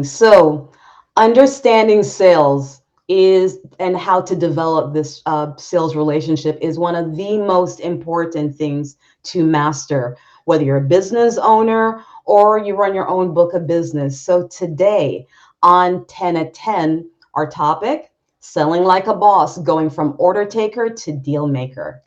So, understanding sales is and how to develop this sales relationship is one of the most important things to master, whether you're a business owner or you run your own book of business. So, today on 10 at 10, our topic selling like a boss, going from order taker to deal maker.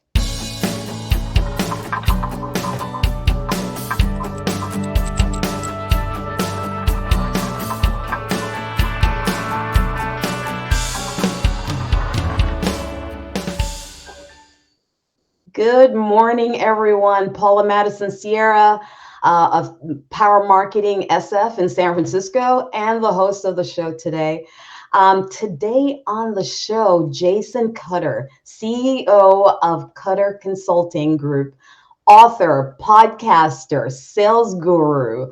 Good morning, everyone. Paula Madison Sierra of Power Marketing SF in San Francisco, and the host of the show today. Today on the show, Jason Cutter, CEO of Cutter Consulting Group, author, podcaster, sales guru.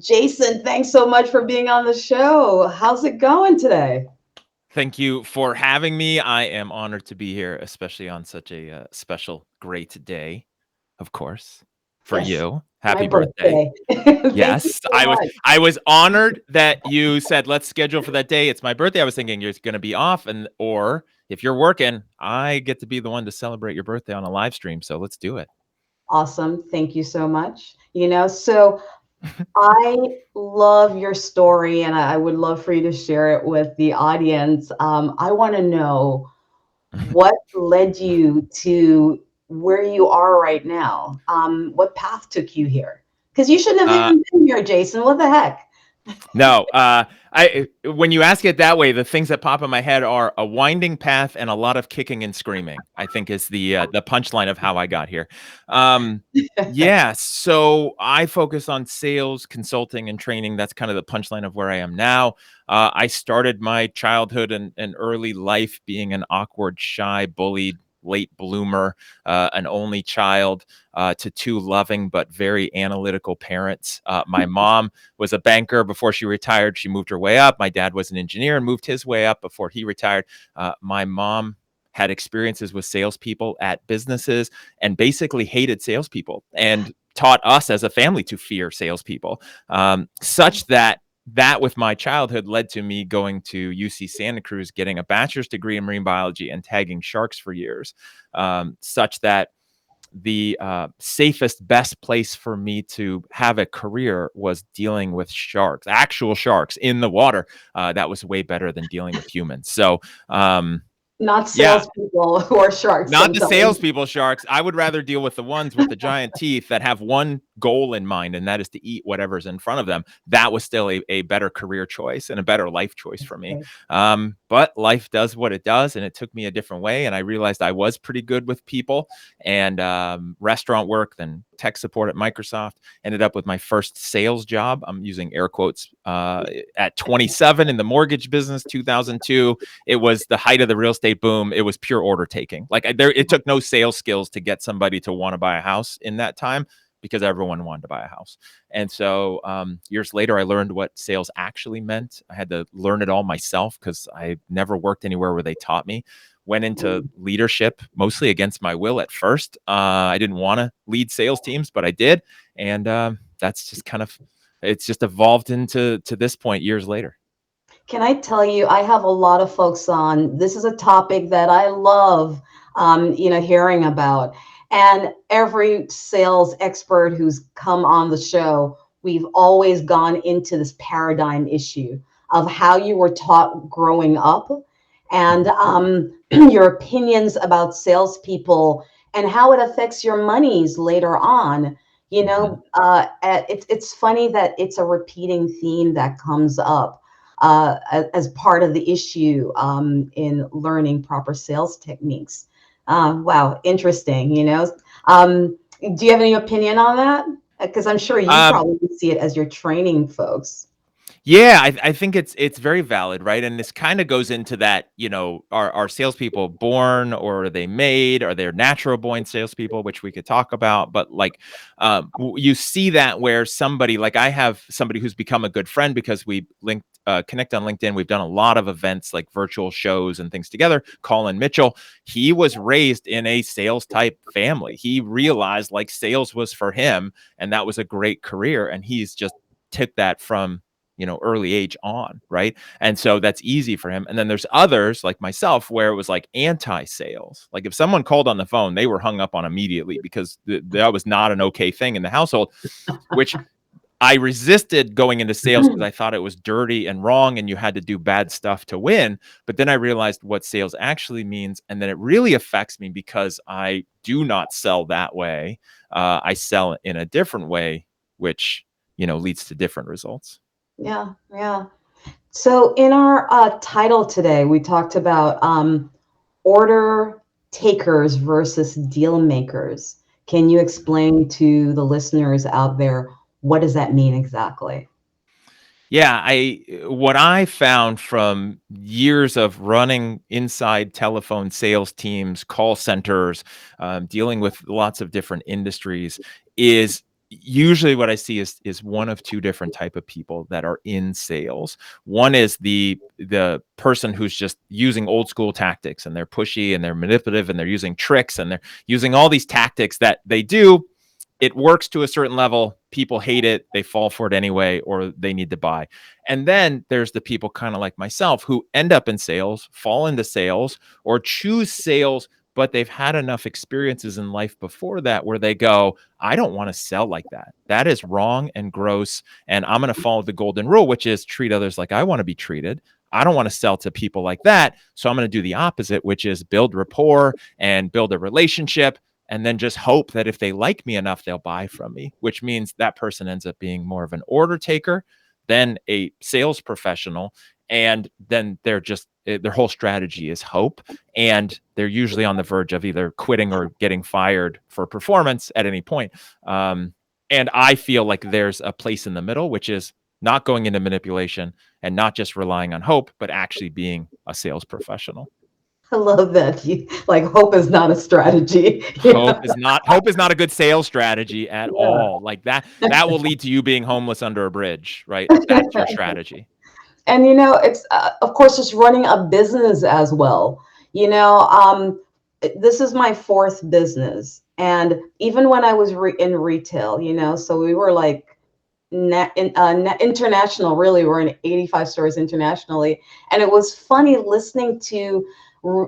Jason, thanks so much for being on the show. How's it going today? Thank you for having me. I am honored to be here, especially on such a special, great day, of course, for Yes, you. my Happy birthday. birthday. Thank you Yes, so I was much. I was honored that you said let's schedule for that day. It's my birthday. I was thinking you're going to be off or if you're working, I get to be the one to celebrate your birthday on a live stream. So let's do it. Awesome. Thank you so much. So I love your story and I would love for you to share it with the audience. I want to know what led you to where you are right now. What path took you here? Because you shouldn't have uh even been here, Jason. What the heck? No, I when you ask it that way, the things that pop in my head are a winding path and a lot of kicking and screaming. I think is the punchline of how I got here. Um, yeah, so I focus on sales, consulting, and training. That's kind of the punchline of where I am now. I started my childhood and early life being an awkward, shy, bullied late bloomer, an only child to two loving but very analytical parents. My mom was a banker before she retired. She moved her way up. My dad was an engineer and moved his way up before he retired. My mom had experiences with salespeople at businesses and basically hated salespeople and taught us as a family to fear salespeople, such that with my childhood led to me going to UC Santa Cruz, getting a bachelor's degree in marine biology and tagging sharks for years, such that the safest, best place for me to have a career was dealing with sharks, actual sharks in the water. That was way better than dealing with humans. So, Not yeah, salespeople who are sharks not the sometimes. salespeople sharks. I would rather deal with the ones with the giant teeth that have one goal in mind, and that is to eat whatever's in front of them. That was still a better career choice and a better life choice for me. Okay. But life does what it does, and it took me a different way. And I realized I was pretty good with people and restaurant work, then tech support at Microsoft. Ended up with my first sales job. I'm using air quotes at 27 in the mortgage business, 2002. It was the height of the real estate boom. It was pure order taking. It took no sales skills to get somebody to want to buy a house in that time because everyone wanted to buy a house. And so years later, I learned what sales actually meant. I had to learn it all myself because I never worked anywhere where they taught me. Went into leadership mostly against my will at first. I didn't want to lead sales teams, but I did. And that's just it's just evolved to this point years later. Can I tell you, I have a lot of folks on. This is a topic that I love, hearing about. And every sales expert who's come on the show, we've always gone into this paradigm issue of how you were taught growing up and your opinions about salespeople and how it affects your monies later on. Mhm. It's funny that it's a repeating theme that comes up as part of the issue in learning proper sales techniques. Wow, interesting. Do you have any opinion on that? Because I'm sure you Um, probably see it as you're training folks. Yeah, I think it's very valid, right? And this kind of goes into that, are salespeople born or are they made? Are they natural born salespeople, which we could talk about? But you see that where somebody like I have somebody who's become a good friend because we connect on LinkedIn. We've done a lot of events like virtual shows and things together. Colin Mitchell, he was raised in a sales type family. He realized like sales was for him, and that was a great career, and he's just took that from early age on, right? And so that's easy for him. And then there's others like myself where it was like anti-sales. Like if someone called on the phone, they were hung up on immediately because that was not an okay thing in the household, which I resisted going into sales because I thought it was dirty and wrong and you had to do bad stuff to win. But then I realized what sales actually means. And then it really affects me because I do not sell that way. I sell in a different way, which, leads to different results. Yeah, yeah. So in our title today, we talked about order takers versus deal makers. Can you explain to the listeners out there what does that mean exactly? Yeah, what I found from years of running inside telephone sales teams, call centers, dealing with lots of different industries, is usually what I see is one of two different type of people that are in sales. One is the person who's just using old school tactics and they're pushy and they're manipulative and they're using tricks and they're using all these tactics that they do. It works to a certain level. People hate it. They fall for it anyway, or they need to buy. And then there's the people kind of like myself who end up in sales, fall into sales, or choose sales, but they've had enough experiences in life before that where they go, I don't want to sell like that. That is wrong and gross. And I'm going to follow the golden rule, which is treat others like I want to be treated. I don't want to sell to people like that. So I'm going to do the opposite, which is build rapport and build a relationship and then just hope that if they like me enough, they'll buy from me, which means that person ends up being more of an order taker than a sales professional. And then their whole strategy is hope. And they're usually on the verge of either quitting or getting fired for performance at any point. And I feel like there's a place in the middle, which is not going into manipulation and not just relying on hope, but actually being a sales professional. I love that. Like hope is not a strategy. Hope is not a good sales strategy at Yeah. all. Like that will lead to you being homeless under a bridge, right? If that's your strategy. And it's of course just running a business as well. You know, this is my fourth business, and even when I was in retail, so we were like international. Really, we're in 85 stores internationally, and it was funny listening to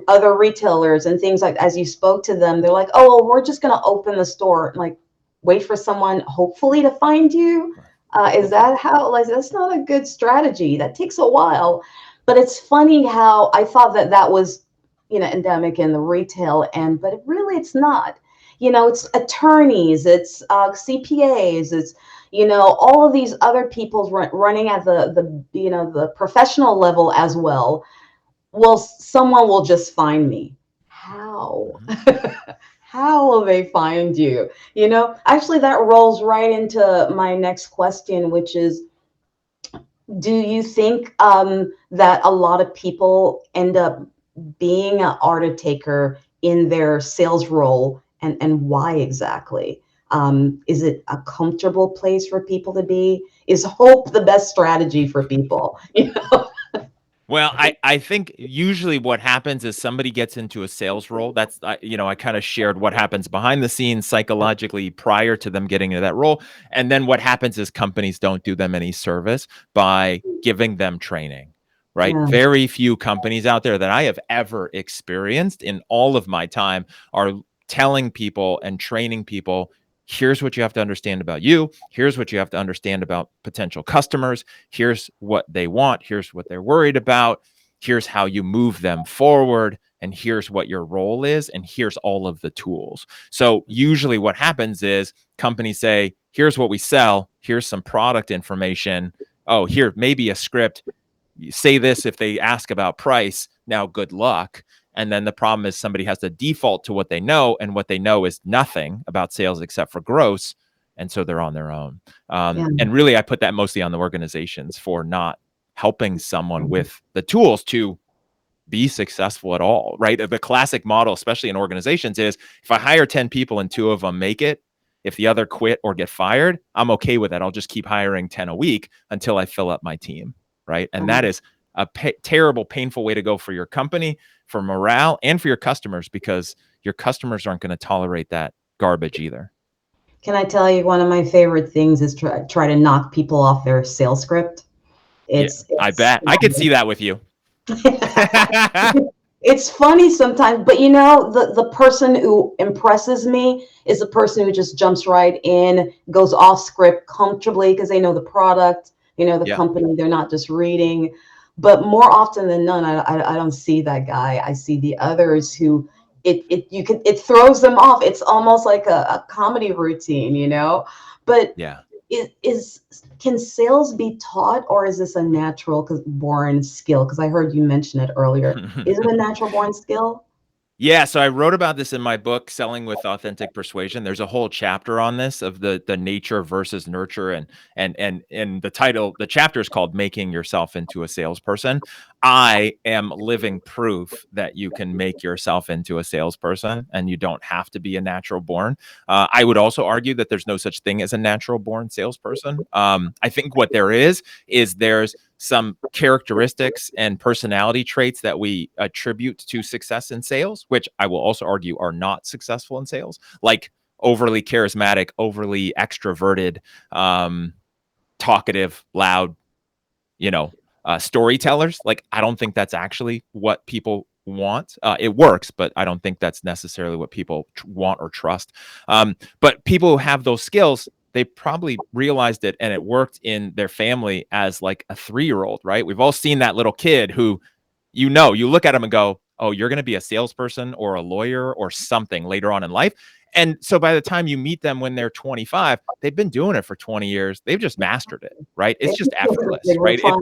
other retailers and things like as you spoke to them, they're like, "Oh, well, we're just going to open the store, like wait for someone hopefully to find you." Right. Is that how? Like, that's not a good strategy. That takes a while. But it's funny how I thought that that was, endemic in the retail, but it's not. It's attorneys, it's CPAs, it's all of these other people running at the professional level as well. Well, someone will just find me. How? Mhm. How will they find you? Actually, that rolls right into my next question, which is, do you think that a lot of people end up being an order taker in their sales role, and why exactly? Is it a comfortable place for people to be? Is hope the best strategy for people? Well, I think usually what happens is somebody gets into a sales role. I kind of shared what happens behind the scenes psychologically prior to them getting into that role. And then what happens is companies don't do them any service by giving them training, right? Yeah, Very few companies out there that I have ever experienced in all of my time are telling people and training people, here's what you have to understand about you. Here's what you have to understand about potential customers. Here's what they want. Here's what they're worried about. Here's how you move them forward. And here's what your role is. And here's all of the tools. So usually what happens is companies say, here's what we sell. Here's some product information. Oh, here, maybe a script. You say this if they ask about price. Now, good luck. And then the problem is somebody has to default to what they know, and what they know is nothing about sales except for gross. And so they're on their own. yeah, And really, I put that mostly on the organizations for not helping someone with the tools to be successful at all, right? The classic model, especially in organizations, is if I hire 10 people and 2 of them make it, if the other quit or get fired, I'm okay with that. I'll just keep hiring 10 a week until I fill up my team, right? And that is a terrible, painful way to go for your company, for morale, and for your customers, because your customers aren't going to tolerate that garbage either. Can I tell you one of my favorite things is try to knock people off their sales script? Yeah, I bet. I could see that with you. It's funny sometimes, but you know, the person who impresses me is the person who just jumps right in, goes off script comfortably because they know the product, you know, the Yeah. company, they're not just reading. But more often than none, I don't see that guy. I see the others who it throws them off. It's almost like a comedy routine, you know. But Yeah. is can sales be taught, or is this a natural born skill? Because I heard you mention it earlier. Is it a natural born skill? Yeah, so I wrote about this in my book, Selling with Authentic Persuasion. There's a whole chapter on this of the nature versus nurture, and the title, the chapter is called Making Yourself into a Salesperson. I am living proof that you can make yourself into a salesperson and you don't have to be a natural born. I would also argue that there's no such thing as a natural born salesperson. I think what there is there's some characteristics and personality traits that we attribute to success in sales, which I will also argue are not successful in sales, like overly charismatic, overly extroverted, talkative, loud, you know, storytellers. Like, I don't think that's actually what people want. It works, but I don't think that's necessarily what people want or trust. But people who have those skills, they probably realized it and it worked in their family as like a 3-year-old, right? We've all seen that little kid who, you look at him and go, oh, you're going to be a salesperson or a lawyer or something later on in life. And so by the time you meet them when they're 25, they've been doing it for 20 years. They've just mastered it, right? It's just They effortless, were right? trying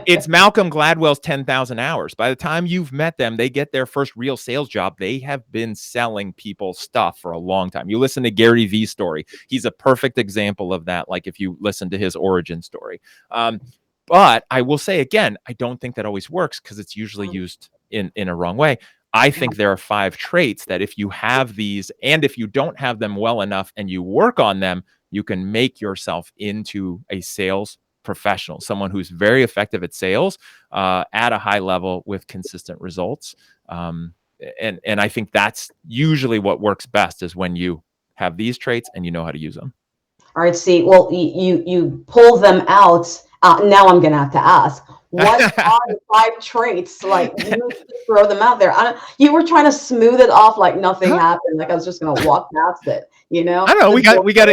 It's Malcolm Gladwell's 10,000 hours. By the time you've met them, they get their first real sales job. They have been selling people stuff for a long time. You listen to Gary Vee's story. He's a perfect example of that. Like if you listen to his origin story. But I will say again, I don't think that always works because it's usually used in a wrong way. I think there are 5 traits that if you have these, and if you don't have them well enough and you work on them, you can make yourself into a sales professional, someone who's very effective at sales at a high level with consistent results. And I think that's usually what works best is when you have these traits and you know how to use them. All right, see, well, you pull them out. Now I'm gonna have to ask, what are the 5 traits? Like you just throw them out there. You were trying to smooth it off like nothing happened, like I was just gonna walk past it, you know? I don't know. The door We got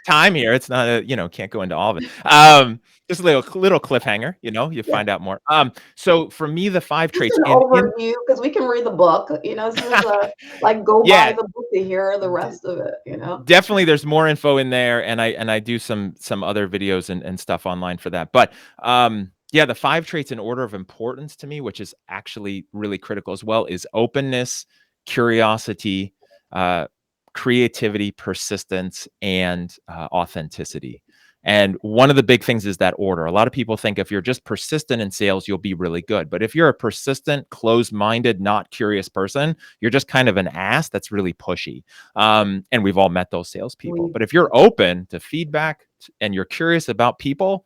time here. It's not a, can't go into all of it. Just a little cliffhanger, you yeah. find out more. So for me, the 5 Just traits an in overview because we can read the book. You know, this is like go buy yeah, the book to hear the rest of it. You know. definitely there's more info in there, and I do some other videos and stuff online for that. But yeah, the 5 traits in order of importance to me, which is actually really critical as well, is openness, curiosity, uh, creativity, persistence, and authenticity. And one of the big things is that order. A lot of people think if you're just persistent in sales, you'll be really good. But if you're a persistent, closed-minded, not curious person, you're just kind of an ass that's really pushy. And we've all met those salespeople. We But if you're open to feedback and you're curious about people,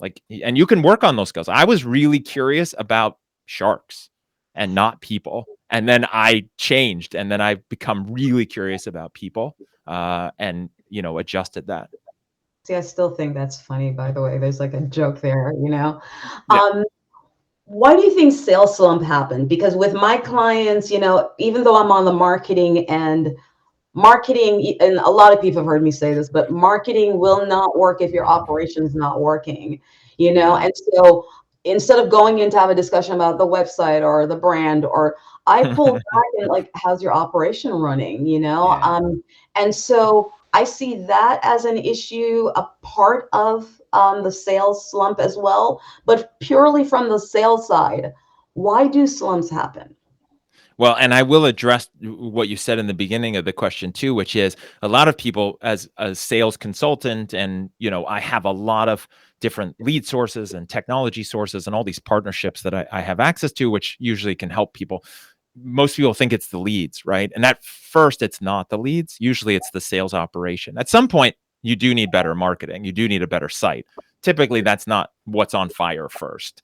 like, and you can work on those skills. I was really curious about sharks and not people. And then I changed, and then I've become really curious about people, and adjusted that. see. I still think that's funny. By the way, there's like a joke there. You know. Yeah. Um, why do you think sales slump happened? Because with my clients, you know, even though I'm on the marketing and marketing, and a lot of people have heard me say this, but marketing will not work if your operation is not working, you know. Yeah. And so instead of going in to have a discussion about the website or the brand, or I pull back and like, how's your operation running, you know? Yeah. And so I see that as an issue, a part of the sales slump as well, but purely from the sales side. Why do slumps happen? Well, and I will address what you said in the beginning of the question too, which is a lot of people as a sales consultant, and I have a lot of different lead sources and technology sources and all these partnerships that I have access to, which usually can help people. Most people think it's the leads, right? And at first, it's not the leads. Usually, it's the sales operation. At some point, you do need better marketing. You do need a better site. Typically, that's not what's on fire first.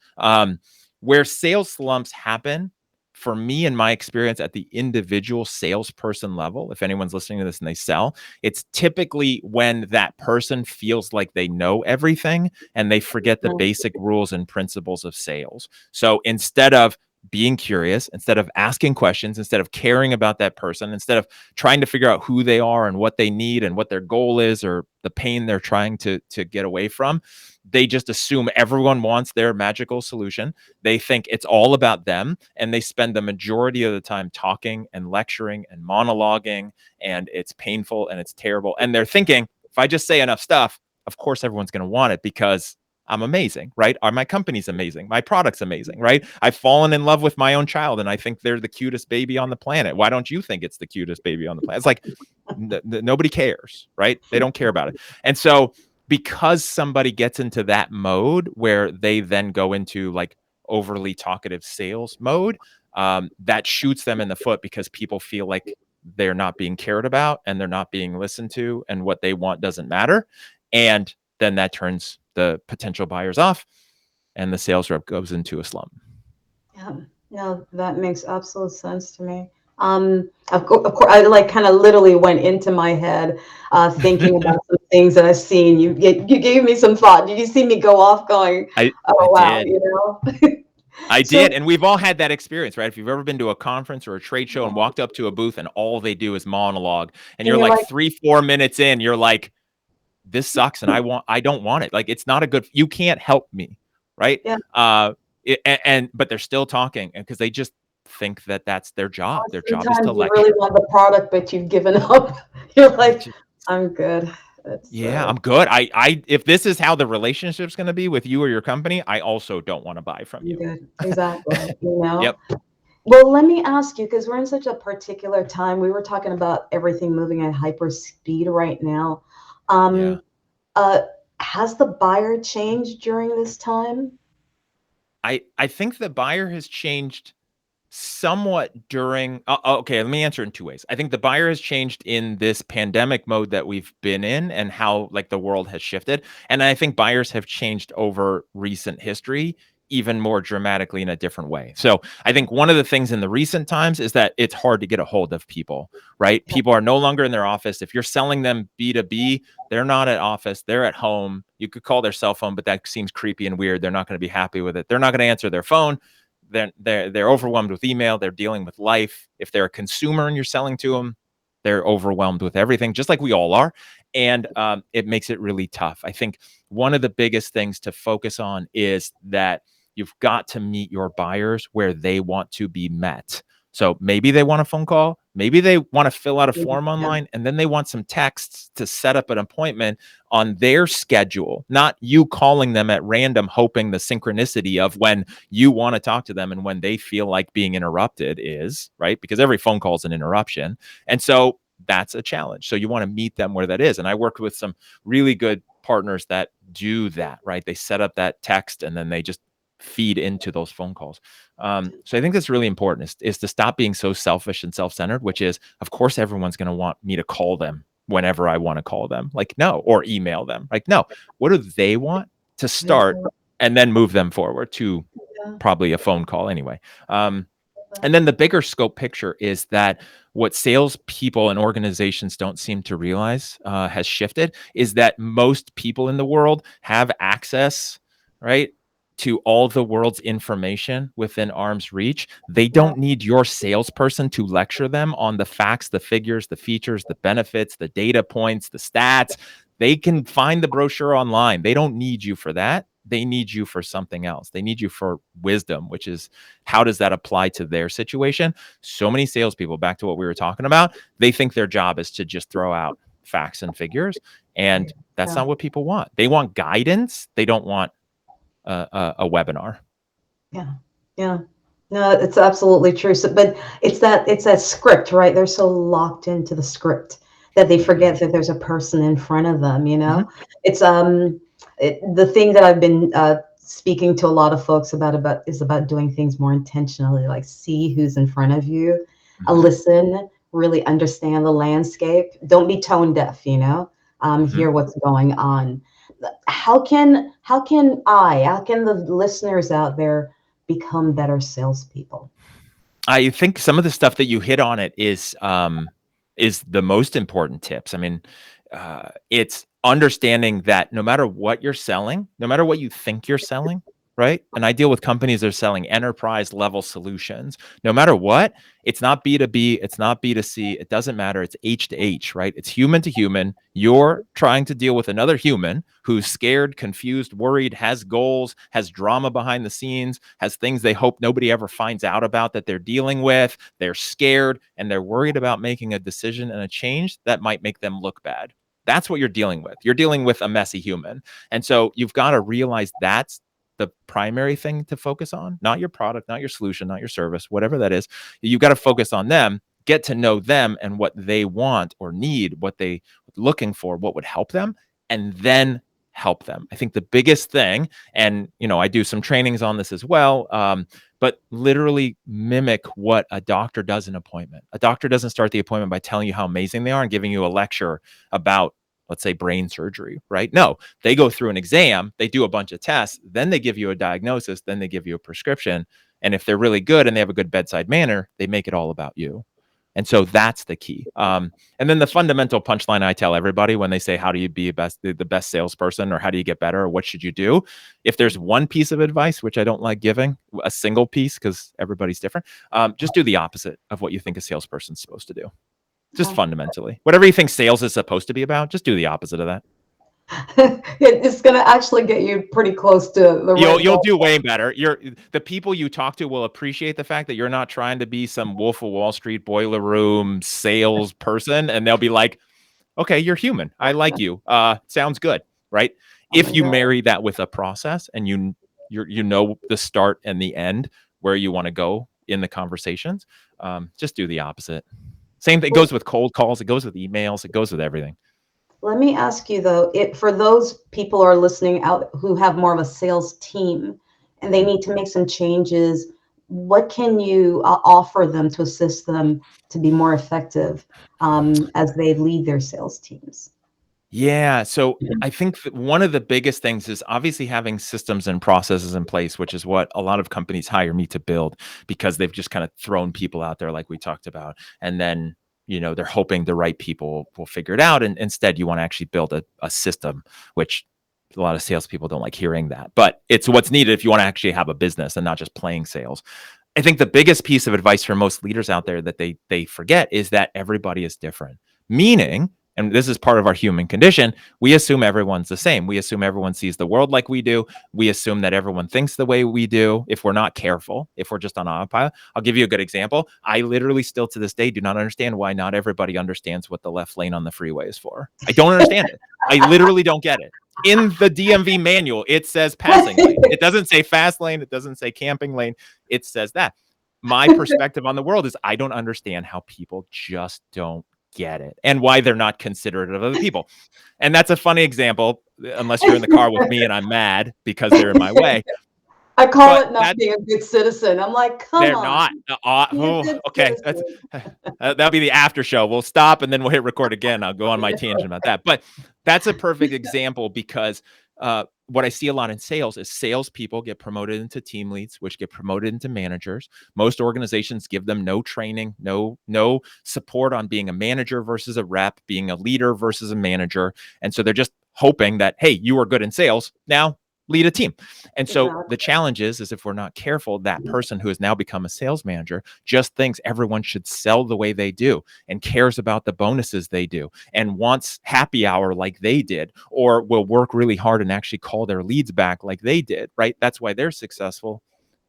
Where sales slumps happen for me, in my experience at the individual salesperson level, if anyone's listening to this and they sell, it's typically when that person feels like they know everything and they forget the Mhm. basic rules and principles of sales. So instead of being curious, instead of asking questions, instead of caring about that person, instead of trying to figure out who they are and what they need and what their goal is or the pain they're trying to get away from, they just assume everyone wants their magical solution. They think it's all about them, and they spend the majority of the time talking and lecturing and monologuing, and it's painful and it's terrible. And they're thinking, if I just say enough stuff, of course everyone's going to want it because I'm amazing, right? Or my company's amazing. My product's amazing, right? I've fallen in love with my own child and I think they're the cutest baby on the planet. Why don't you think it's the cutest baby on the planet? It's like nobody cares, right? They don't care about it. And so because somebody gets into that mode where they then go into like overly talkative sales mode, that shoots them in the foot because people feel like they're not being cared about and they're not being listened to and what they want doesn't matter. And then that turns the potential buyers off and the sales rep goes into a slump. Yeah, no, that makes absolute sense to me. Of course, I like kind of literally went into my head, thinking about some things that I've seen. You gave me some thought. Did you see me go off going, I oh wow, did. you know? I did. So, And we've all had that experience, right? If you've ever been to a conference or a trade show and walked up to a booth and all they do is monologue and and you're you're like like, 3, 4 minutes in, you're like, this sucks and I don't want it. Like it's not a good, you can't help me. Right. yeah, But they're still talking because they just think that that's their job. Their job is to sometimes you really lecture. want the product, but you've given up. You're I like, just, I'm good. It's yeah, I'm good. If this is how the relationship's going to be with you or your company, I also don't want to buy from I'm you. good. Exactly. You know? Yep. Well, let me ask you, because we're in such a particular time. We were talking about everything moving at hyper speed right now. Yeah. Um, uh, has the buyer changed during this time? I think the buyer has changed somewhat during okay, let me answer in two ways. I think the buyer has changed in this pandemic mode that we've been in and how like the world has shifted, and I think buyers have changed over recent history even more dramatically in a different way. So I think one of the things in the recent times is that it's hard to get a hold of people, right? Yeah, People are no longer in their office. If you're selling them B2B, they're not at office, they're at home. You could call their cell phone, but that seems creepy and weird. They're not going to be happy with it. They're not going to answer their phone. They're overwhelmed with email. They're dealing with life. If they're a consumer and you're selling to them, they're overwhelmed with everything, just like we all are. And it makes it really tough. I think one of the biggest things to focus on is that you've got to meet your buyers where they want to be met. So maybe they want a phone call, maybe they want to fill out a form yeah, online, and then they want some texts to set up an appointment on their schedule, not you calling them at random, hoping the synchronicity of when you want to talk to them and when they feel like being interrupted is, right? Because every phone call is an interruption. And so that's a challenge. So you want to meet them where that is. And I worked with some really good partners that do that, right? They set up that text and then they just feed into those phone calls. So I think that's really important is to stop being so selfish and self-centered, which is, of course, everyone's going to want me to call them whenever I want to call them. Like, no, or email them. Like, no, what do they want to start yeah, and then move them forward to yeah, probably a phone call anyway. And then the bigger scope picture is that what salespeople and organizations don't seem to realize has shifted is that most people in the world have access, right, to all the world's information within arm's reach. They yeah, don't need your salesperson to lecture them on the facts, the figures, the features, the benefits, the data points, the stats. They can find the brochure online. They don't need you for that. They need you for something else. They need you for wisdom, which is how does that apply to their situation? So many salespeople, back to what we were talking about, they think their job is to just throw out facts and figures. And that's yeah, not what people want. They want guidance. They don't want a webinar. yeah, yeah. No, it's absolutely true. So, but it's that script, right? They're so locked into the script that they Mhm. forget that there's a person in front of them, you know? Mhm. It's the thing that I've been speaking to a lot of folks about is about doing things more intentionally, like see who's in front of you, Mhm. listen, really understand the landscape. Don't be tone deaf, you know? Mhm. Hear what's going on. How can the listeners out there become better salespeople? I think some of the stuff that you hit on it is the most important tips. I mean, it's understanding that no matter what you're selling, no matter what you think you're selling, right? And I deal with companies that are selling enterprise level solutions. No matter what, it's not B2B, it's not B2C, it doesn't matter. It's H to H, right? It's human to human. You're trying to deal with another human who's scared, confused, worried, has goals, has drama behind the scenes, has things they hope nobody ever finds out about that they're dealing with. They're scared and they're worried about making a decision and a change that might make them look bad. That's what you're dealing with. You're dealing with a messy human. And so you've got to realize that's the primary thing to focus on, not your product, not your solution, not your service, whatever that is. You've got to focus on them, get to know them and what they want or need, what they looking for, what would help them, and then help them. I think the biggest thing, and I do some trainings on this as well, but literally mimic what a doctor does in an appointment. A doctor doesn't start the appointment by telling you how amazing they are and giving you a lecture about, let's say, brain surgery, right? No, they go through an exam, they do a bunch of tests, then they give you a diagnosis, then they give you a prescription. And if they're really good and they have a good bedside manner, they make it all about you. And so that's the key. And then the fundamental punchline I tell everybody when they say, how do you be the best salesperson, or how do you get better, or what should you do? If there's one piece of advice, which I don't like giving, a single piece because everybody's different, just do the opposite of what you think a salesperson's supposed to do. Just fundamentally. Whatever you think sales is supposed to be about, just do the opposite of that. It's going to actually get you pretty close to the right You'll goal. do way better. The people you talk to will appreciate the fact that you're not trying to be some Wolf of Wall Street boiler room sales person, and they'll be like, okay, you're human. I like you. Sounds good, right? Oh If my you God. marry that with a process and you know the start and the end where you want to go in the conversations, just do the opposite. Same thing Well, goes with cold calls. It goes with emails. It goes with everything. let me ask you though, for those people who are listening out who have more of a sales team and they need to make some changes, what can you offer them to assist them to be more effective as they lead their sales teams? Yeah. So I think that one of the biggest things is obviously having systems and processes in place, which is what a lot of companies hire me to build because they've just kind of thrown people out there, like we talked about. And then, they're hoping the right people will figure it out. And instead, you want to actually build a system, which a lot of salespeople don't like hearing that. But it's what's needed if you want to actually have a business and not just playing sales. I think the biggest piece of advice for most leaders out there that they forget is that everybody is different. Meaning, and this is part of our human condition, we assume everyone's the same. We assume everyone sees the world like we do. We assume that everyone thinks the way we do if we're not careful, if we're just on autopilot. I'll give you a good example. I literally still to this day do not understand why not everybody understands what the left lane on the freeway is for. I don't understand it. I literally don't get it. In the DMV manual, it says passing lane. It doesn't say fast lane. It doesn't say camping lane. It says that. My perspective on the world is I don't understand how people just don't get it and why they're not considerate of other people. And that's a funny example, unless you're in the car with me and I'm mad because they're in my way. I call But it not that being a good citizen. I'm like, come they're on, not. be a good Okay. That's citizen. that'll be the after show. We'll stop and then we'll hit record again. I'll go on my tangent about that. But that's a perfect example because what I see a lot in sales is salespeople get promoted into team leads, which get promoted into managers. Most organizations give them no training, no support on being a manager versus a rep, being a leader versus a manager, and so they're just hoping that, hey, you are good in sales, now lead a team. And so Exactly. the challenge is if we're not careful, that person who has now become a sales manager just thinks everyone should sell the way they do and cares about the bonuses they do and wants happy hour like they did, or will work really hard and actually call their leads back like they did, right? That's why they're successful.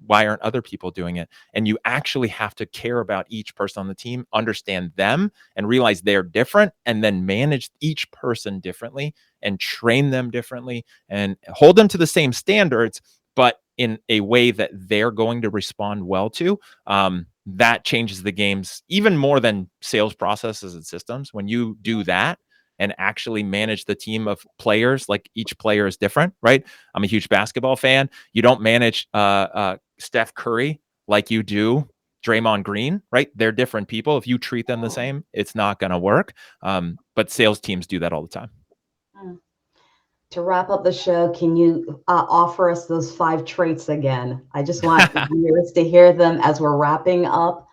Why aren't other people doing it? And you actually have to care about each person on the team, understand them and realize they're different, and then manage each person differently and train them differently and hold them to the same standards, but in a way that they're going to respond well to. That changes the games even more than sales processes and systems. When you do that and actually manage the team of players, like each player is different, right? I'm a huge basketball fan. You don't manage Steph Curry like you do Draymond Green, right? They're different people. If you treat them the same, it's not going to work. But sales teams do that all the time. Mm. To wrap up the show, can you offer us those 5 traits again? I just want viewers to hear them as we're wrapping up.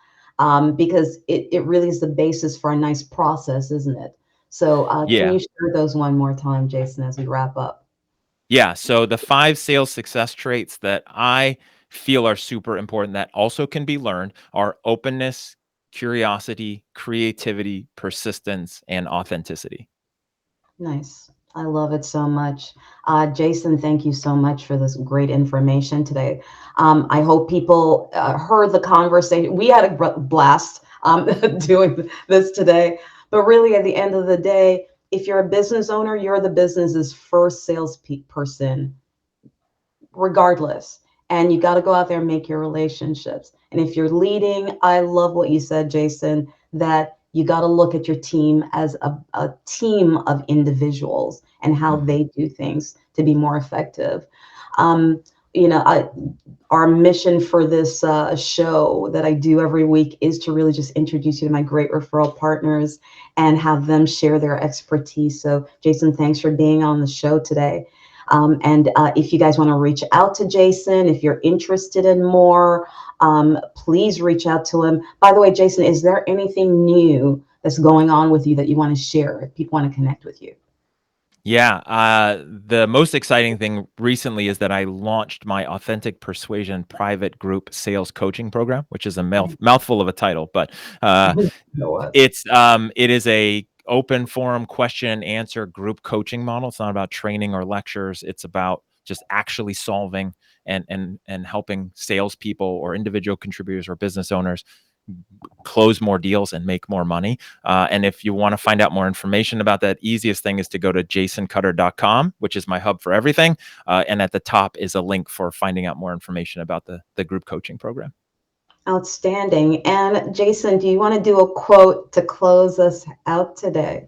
because it really is the basis for a nice process, isn't it? So, can Yeah. you share those one more time, Jason, as we wrap up? Yeah. So the 5 sales success traits that I feel are super important that also can be learned are openness, curiosity, creativity, persistence, and authenticity. Nice. I love it so much. Jason, thank you so much for this great information today. I hope people heard the conversation. We had a blast doing this today. But really, at the end of the day, if you're a business owner, you're the business's first salesperson regardless. And you got to go out there and make your relationships. And if you're leading, I love what you said, Jason, that you got to look at your team as a team of individuals and how Mhm. they do things to be more effective. Um, you know, our mission for this show that I do every week is to really just introduce you to my great referral partners and have them share their expertise. So, Jason, thanks for being on the show today. And if you guys want to reach out to Jason, if you're interested in more, please reach out to him. By the way, Jason, is there anything new that's going on with you that you want to share if people want to connect with you? Yeah, the most exciting thing recently is that I launched my Authentic Persuasion private group sales coaching program, which is a mouthful of a title, but uh, You know what? it is a open forum question and answer group coaching model. It's not about training or lectures. It's about just actually solving and helping salespeople or individual contributors or business owners close more deals and make more money. And if you want to find out more information about that, easiest thing is to go to jasoncutter.com, which is my hub for everything. And at the top is a link for finding out more information about the group coaching program. Outstanding. And Jason, do you want to do a quote to close us out today?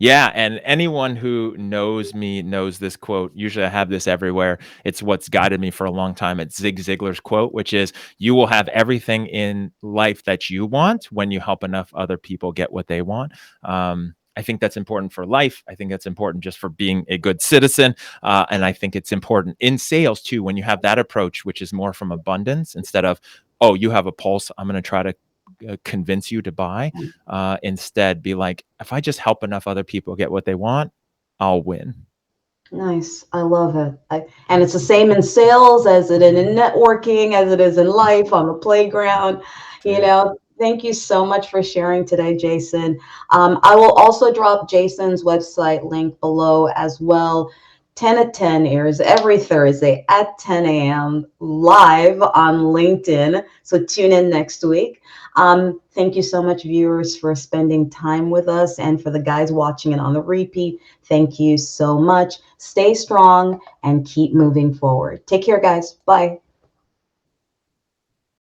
Yeah, and anyone who knows me knows this quote. Usually I have this everywhere. It's what's guided me for a long time. It's Zig Ziglar's quote, which is you will have everything in life that you want when you help enough other people get what they want. I think that's important for life. I think that's important just for being a good citizen. And I think it's important in sales too, when you have that approach, which is more from abundance instead of, oh, you have a pulse. I'm going to try to convince you to buy. Instead, be like, if I just help enough other people get what they want, I'll win. Nice. I love it. And it's the same in sales as it is in networking, as it is in life on the playground. That's You it. know, thank you so much for sharing today, Jason. I will also drop Jason's website link below as well. 10 to 10 airs every Thursday at 10 a.m. live on LinkedIn. So tune in next week. Thank you so much, viewers, for spending time with us. And for the guys watching it on the repeat, thank you so much. Stay strong and keep moving forward. Take care, guys. Bye.